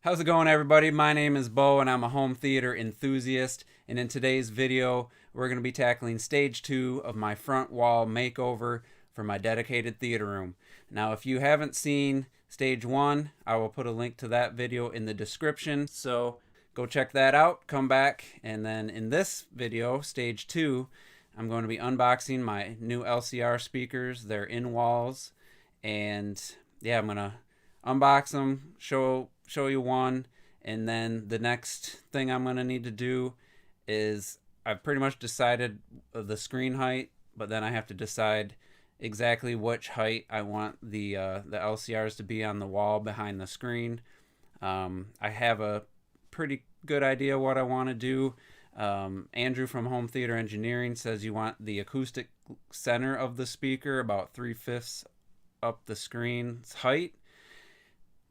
How's it going, everybody? My name is Bo and I'm a home theater enthusiast, and in today's video we're going to be tackling stage 2 of my front wall makeover for my dedicated theater room. Now if you haven't seen stage 1, I will put a link to that video in the description, so go check that out, come back, and then in this video, stage 2, I'm going to be unboxing my new LCR speakers. They're in walls, and yeah, I'm going to unbox them, show you one, and then the next thing I'm going to need to do is I've pretty much decided the screen height, but then I have to decide exactly which height I want the LCRs to be on the wall behind the screen. I have a pretty good idea what I want to do. Andrew from Home Theater Engineering says you want the acoustic center of the speaker about 3/5 up the screen's height,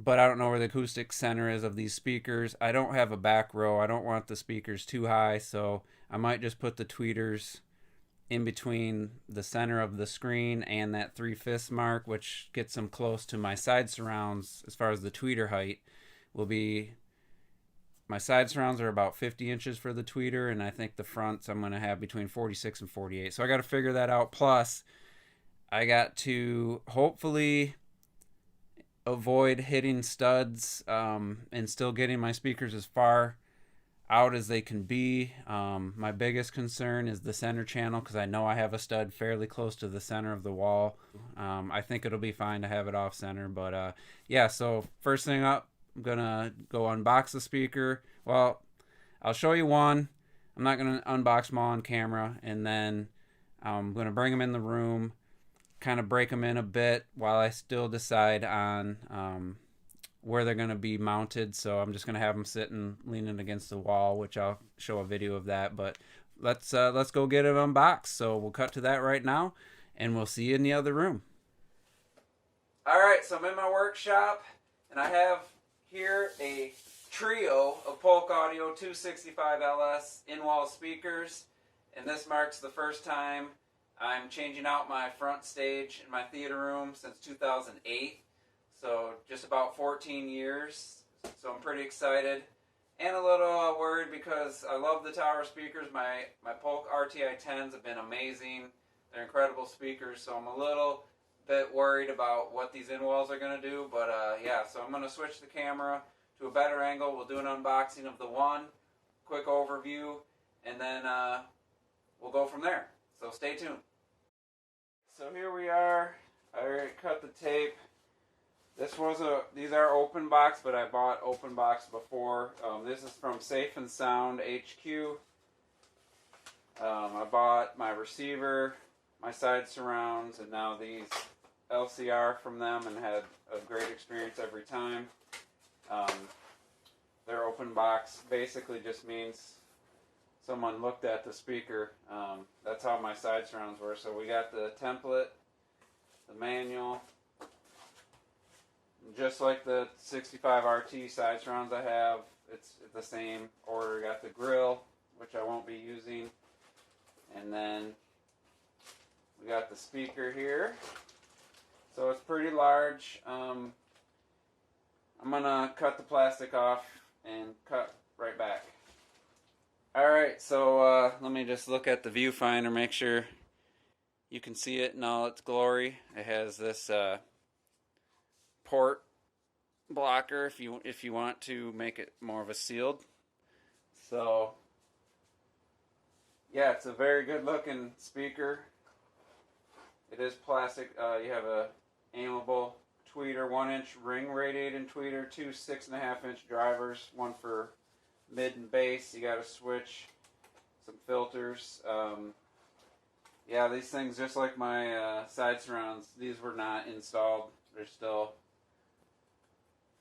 but I don't know where the acoustic center is of these speakers. I don't have a back row. I don't want the speakers too high, so I might just put the tweeters in between the center of the screen and that 3/5 mark, which gets them close to my side surrounds. As far as the tweeter height will be, my side surrounds are about 50 inches for the tweeter, and I think the fronts I'm going to have between 46 and 48. So I got to figure that out. Plus, I got to hopefully avoid hitting studs and still getting my speakers as far out as they can be. My biggest concern is the center channel, because I know I have a stud fairly close to the center of the wall. I think it'll be fine to have it off center, but yeah, so first thing up, I'm gonna go unbox the speaker. Well, I'll show you one. I'm not gonna unbox them all on camera, and then I'm gonna bring them in the room, kind of break them in a bit while I still decide on where they're going to be mounted. So I'm just going to have them sitting leaning against the wall, which I'll show a video of that. But let's go get it unboxed. So we'll cut to that right now, and we'll see you in the other room. All right, so I'm in my workshop, and I have here a trio of Polk Audio 265 LS in-wall speakers, and this marks the first time I'm changing out my front stage in my theater room since 2008, so just about 14 years, so I'm pretty excited and a little worried because I love the tower speakers. My Polk RTI 10s have been amazing. They're incredible speakers, so I'm a little bit worried about what these in-walls are going to do, but yeah, so I'm going to switch the camera to a better angle. We'll do an unboxing of the one, quick overview, and then we'll go from there, so stay tuned. So here we are. I already cut the tape. These are open box, but I bought open box before. This is from Safe and Sound HQ. I bought my receiver, my side surrounds, and now these LCR from them, and had a great experience every time. Their open box basically just means someone looked at the speaker. That's how my side surrounds were. So we got the template, the manual, just like the 65 RT side surrounds I have. It's the same order. We got the grill, which I won't be using, and then we got the speaker here. So it's pretty large. I'm gonna cut the plastic off and cut right back. Alright, so let me just look at the viewfinder, make sure you can see it in all its glory. It has this port blocker if you want to make it more of a sealed. So yeah, it's a very good looking speaker. It is plastic. You have a aimable tweeter, 1-inch ring radiating tweeter, two 6.5-inch drivers, one for mid and bass. You got to switch some filters. Yeah, these things, just like my side surrounds, these were not installed. They're still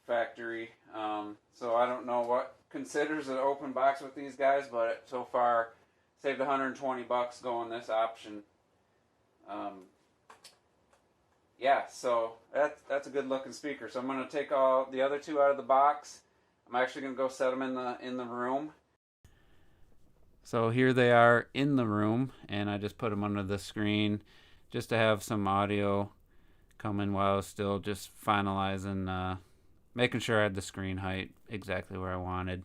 factory. So I don't know what considers an open box with these guys, but so far saved $120 going this option. Yeah, so that's a good looking speaker. So I'm going to take all the other two out of the box. I'm actually going to go set them in the room. So here they are in the room, and I just put them under the screen just to have some audio coming while I was still just finalizing making sure I had the screen height exactly where I wanted.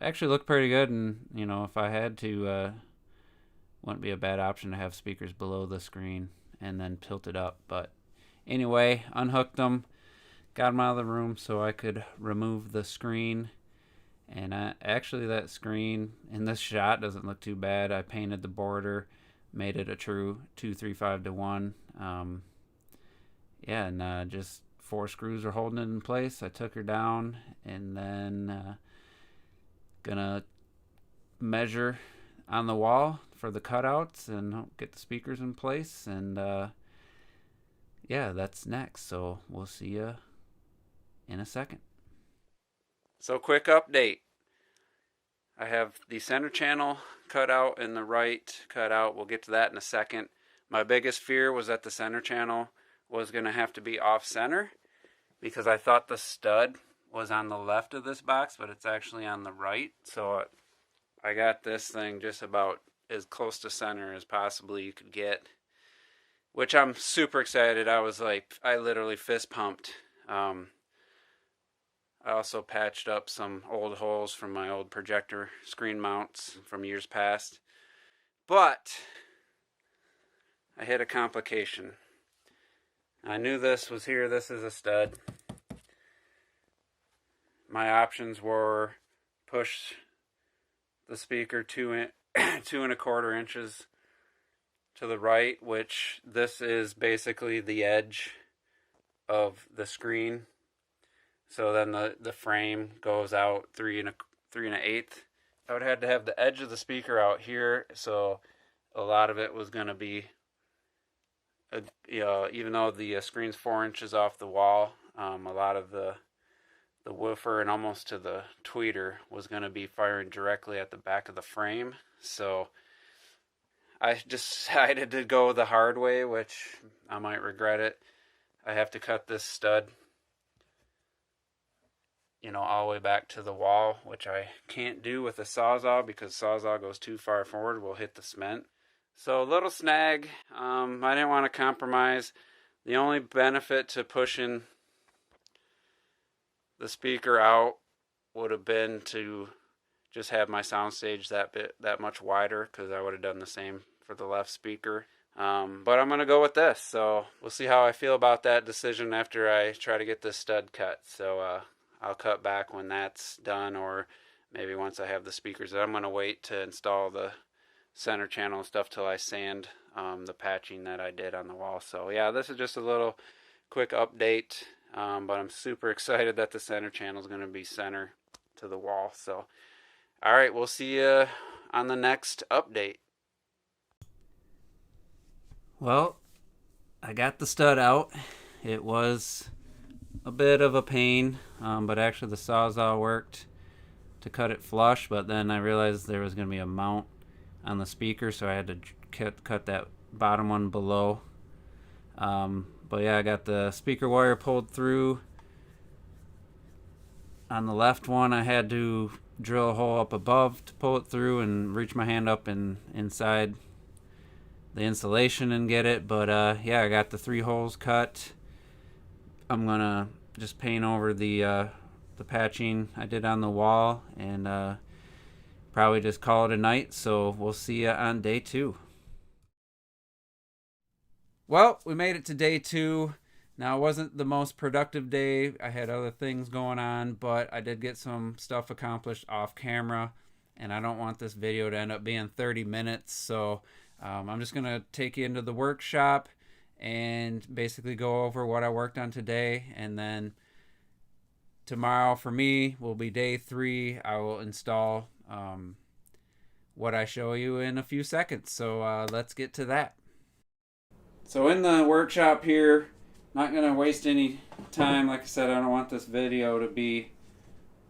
Actually looked pretty good, and you know, if I had to, wouldn't be a bad option to have speakers below the screen and then tilt it up. But anyway, unhooked them, got them out of the room so I could remove the screen. And actually that screen in this shot doesn't look too bad. I painted the border, made it a true 235-1. Yeah, and just 4 screws are holding it in place. I took her down, and then gonna measure on the wall for the cutouts and get the speakers in place. And yeah, that's next. So we'll see you in a second. So quick update. I have the center channel cut out and the right cut out. We'll get to that in a second. My biggest fear was that the center channel was going to have to be off center, because I thought the stud was on the left of this box, but it's actually on the right. So I got this thing just about as close to center as possibly you could get, which I'm super excited. I was like, I literally fist pumped. I also patched up some old holes from my old projector screen mounts from years past. But I hit a complication. I knew this was here. This is a stud. My options were push the speaker 2.25 inches to the right, which this is basically the edge of the screen. So then the frame goes out 3 1/8. I would have to have the edge of the speaker out here, so a lot of it was going to be, even though the screen's 4 inches off the wall, a lot of the woofer and almost to the tweeter was going to be firing directly at the back of the frame. So I decided to go the hard way, which I might regret it. I have to cut this stud, all the way back to the wall, which I can't do with a Sawzall because Sawzall goes too far forward, will hit the cement. So a little snag. I didn't want to compromise. The only benefit to pushing the speaker out would have been to just have my soundstage that much wider, because I would have done the same for the left speaker. But I'm going to go with this. So we'll see how I feel about that decision after I try to get this stud cut. So I'll cut back when that's done, or maybe once I have the speakers. I'm going to wait to install the center channel and stuff till I sand the patching that I did on the wall. So yeah, this is just a little quick update, but I'm super excited that the center channel is going to be center to the wall. So all right, we'll see you on the next update. Well, I got the stud out. It was a bit of a pain, but actually the Sawzall worked to cut it flush, but then I realized there was going to be a mount on the speaker, so I had to cut that bottom one below. But yeah, I got the speaker wire pulled through. On the left one, I had to drill a hole up above to pull it through and reach my hand up inside the insulation and get it. But yeah, I got the 3 holes cut. I'm gonna just paint over the patching I did on the wall, and probably just call it a night. So we'll see you on day 2. Well, we made it to day 2. Now, it wasn't the most productive day. I had other things going on, but I did get some stuff accomplished off camera, and I don't want this video to end up being 30 minutes. So I'm just gonna take you into the workshop and basically go over what I worked on today, and then tomorrow for me will be day 3. I will install what I show you in a few seconds. So let's get to that. So in the workshop here, not going to waste any time. Like I said, I don't want this video to be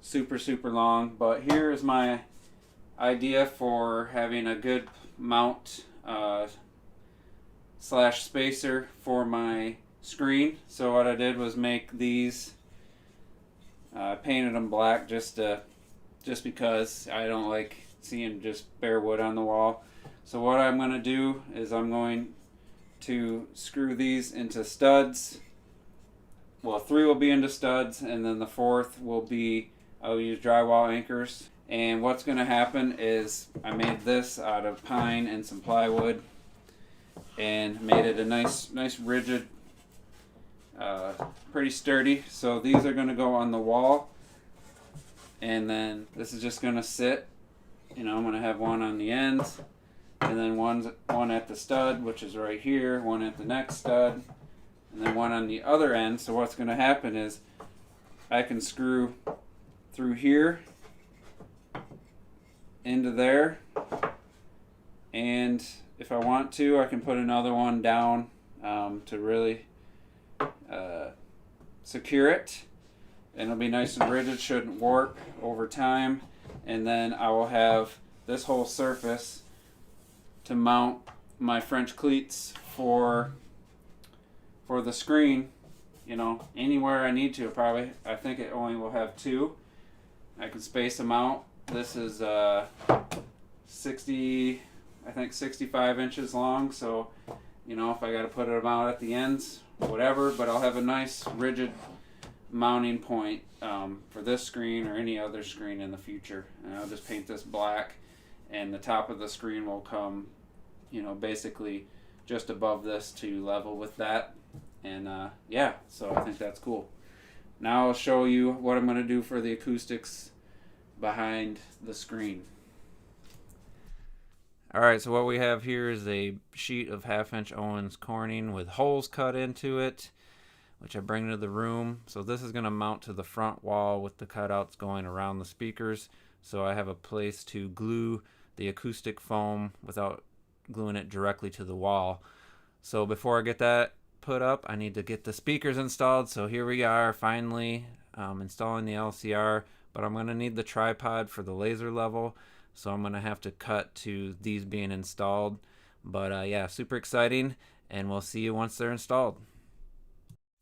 super long, but here is my idea for having a good mount slash spacer for my screen. So what I did was make these, painted them black just because I don't like seeing just bare wood on the wall. So what I'm going to do is I'm going to screw these into studs well, 3 will be into studs, and then the 4th will be, I'll use drywall anchors. And what's going to happen is I made this out of pine and some plywood, and made it a nice rigid, pretty sturdy. So these are going to go on the wall, and then this is just going to sit. I'm going to have one on the ends, and then one at the stud, which is right here, one at the next stud, and then one on the other end. So what's going to happen is I can screw through here into there, and if I want to, I can put another one down to really secure it, and it'll be nice and rigid, shouldn't warp over time. And then I will have this whole surface to mount my French cleats for the screen, anywhere I need to. Probably, I think it only will have 2. I can space them out. This is 65 inches long, so if I got to put them out at the ends, whatever, but I'll have a nice rigid mounting point for this screen or any other screen in the future. And I'll just paint this black, and the top of the screen will come basically just above this to level with that. And yeah, so I think that's cool. Now I'll show you what I'm going to do for the acoustics behind the screen. Alright, so what we have here is a sheet of 1/2" Owens Corning with holes cut into it, which I bring to the room. So this is going to mount to the front wall with the cutouts going around the speakers, so I have a place to glue the acoustic foam without gluing it directly to the wall. So before I get that put up, I need to get the speakers installed. So here we are, finally installing the LCR, but I'm going to need the tripod for the laser level, so I'm going to have to cut to these being installed. But yeah, super exciting, and we'll see you once they're installed.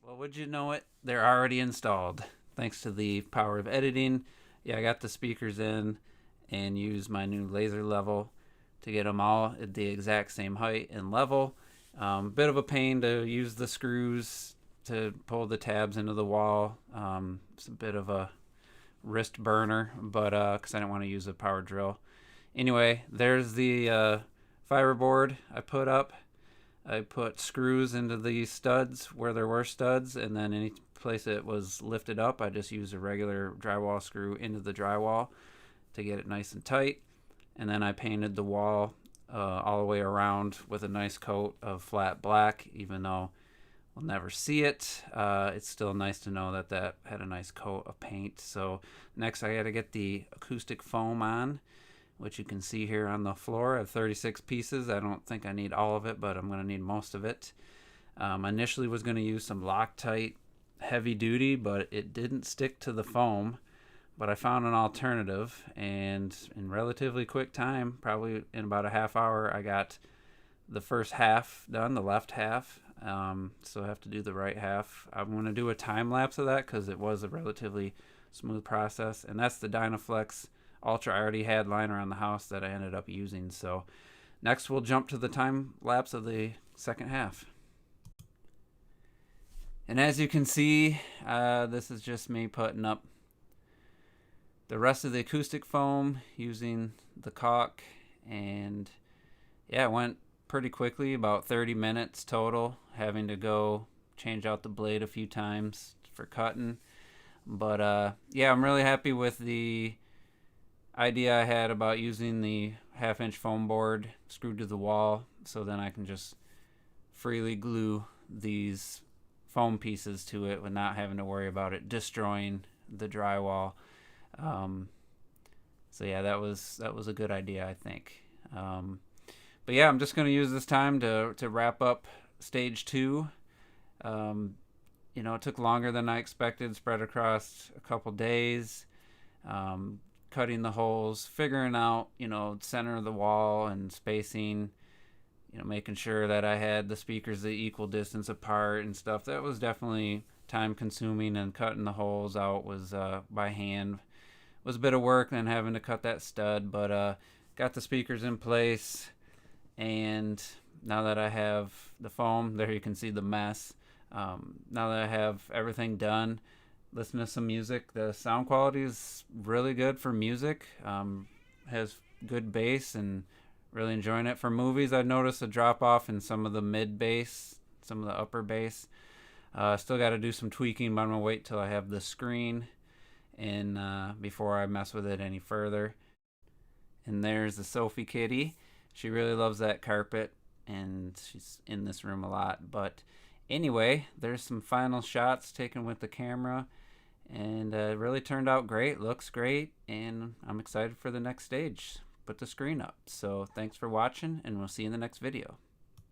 Well, would you know it, they're already installed. Thanks to the power of editing. Yeah, I got the speakers in and used my new laser level to get them all at the exact same height and level. Bit of a pain to use the screws to pull the tabs into the wall. It's a bit of a wrist burner, but because I didn't want to use a power drill. Anyway, there's the fireboard I put up. I put screws into the studs where there were studs, and then any place it was lifted up, I just used a regular drywall screw into the drywall to get it nice and tight. And then I painted the wall all the way around with a nice coat of flat black. Even though we'll never see it, it's still nice to know that that had a nice coat of paint. So next I got to get the acoustic foam on, which you can see here on the floor. I have 36 pieces. I don't think I need all of it, but I'm going to need most of it. Initially was going to use some Loctite heavy duty, but it didn't stick to the foam. But I found an alternative, and in relatively quick time, probably in about a half hour, I got the first half done, the left half. So I have to do the right half. I'm going to do a time lapse of that because it was a relatively smooth process. And that's the Dynaflex Ultra. I already had lying around the house that I ended up using. So next we'll jump to the time lapse of the second half. And as you can see, this is just me putting up the rest of the acoustic foam using the caulk. And yeah, it went pretty quickly, about 30 minutes total, having to go change out the blade a few times for cutting. But yeah, I'm really happy with the idea I had about using the 1/2" foam board screwed to the wall, so then I can just freely glue these foam pieces to it with not having to worry about it destroying the drywall. So yeah, that was a good idea, I think. But yeah, I'm just going to use this time to wrap up stage 2. It took longer than I expected, spread across a couple days, cutting the holes, figuring out, center of the wall and spacing, making sure that I had the speakers the equal distance apart and stuff. That was definitely time consuming, and cutting the holes out was by hand. Was a bit of work than having to cut that stud, but got the speakers in place. And now that I have the foam, there you can see the mess. Now that I have everything done, listen to some music. The sound quality is really good for music. Has good bass and really enjoying it. For movies, I noticed a drop off in some of the mid bass, some of the upper bass. Still got to do some tweaking, but I'm gonna wait till I have the screen in before I mess with it any further. And there's the Sophie kitty. She really loves that carpet, and she's in this room a lot. But anyway, there's some final shots taken with the camera, and it really turned out great. Looks great, and I'm excited for the next stage. Put the screen up. So thanks for watching, and we'll see you in the next video.